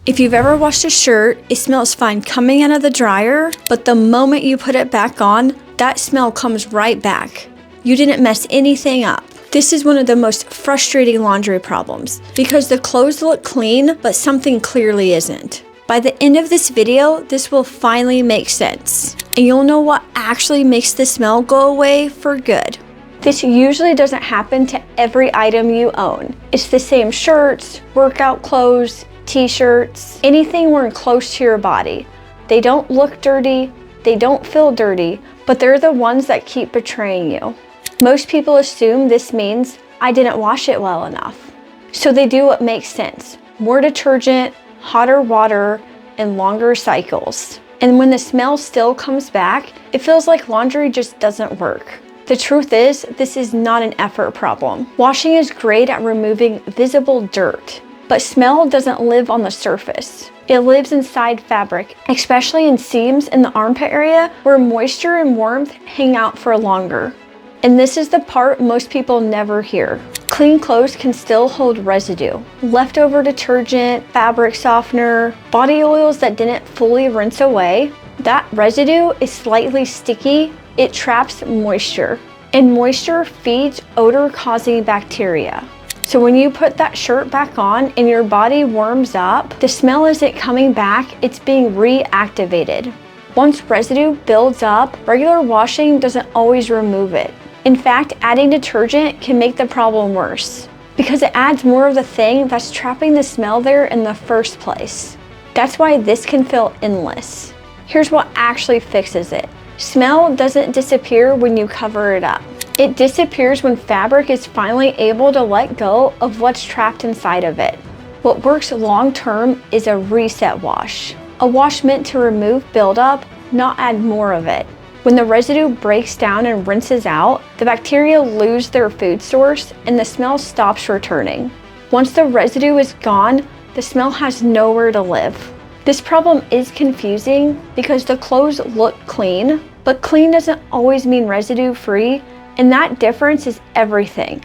If you've ever washed a shirt, it smells fine coming out of the dryer, but the moment you put it back on, that smell comes right back. You didn't mess anything up. This is one of the most frustrating laundry problems because the clothes look clean, but something clearly isn't. By the end of this video, this will finally make sense, and you'll know what actually makes the smell go away for good. This usually doesn't happen to every item you own. It's the same shirts, workout clothes, t-shirts, anything worn close to your body. They don't look dirty, they don't feel dirty, but they're the ones that keep betraying you. Most people assume this means I didn't wash it well enough. So they do what makes sense. More detergent, hotter water, and longer cycles. And when the smell still comes back, it feels like laundry just doesn't work. The truth is, this is not an effort problem. Washing is great at removing visible dirt, but smell doesn't live on the surface. It lives inside fabric, especially in seams in the armpit area where moisture and warmth hang out for longer. And this is the part most people never hear. Clean clothes can still hold residue. Leftover detergent, fabric softener, body oils that didn't fully rinse away. That residue is slightly sticky. It traps moisture. And moisture feeds odor-causing bacteria. So when you put that shirt back on and your body warms up, the smell isn't coming back, it's being reactivated. Once residue builds up, regular washing doesn't always remove it. In fact, adding detergent can make the problem worse because it adds more of the thing that's trapping the smell there in the first place. That's why this can feel endless. Here's what actually fixes it. Smell doesn't disappear when you cover it up. It disappears when fabric is finally able to let go of what's trapped inside of it. What works long term is a reset wash. A wash meant to remove buildup, not add more of it. When the residue breaks down and rinses out, the bacteria lose their food source and the smell stops returning. Once the residue is gone, the smell has nowhere to live. This problem is confusing because the clothes look clean, but clean doesn't always mean residue-free, and that difference is everything.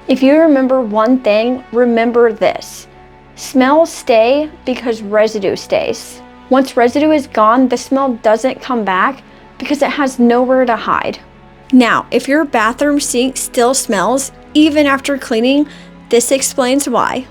If you remember one thing, remember this. Smells stay because residue stays. Once residue is gone, the smell doesn't come back because it has nowhere to hide. Now, if your bathroom sink still smells, even after cleaning, this explains why.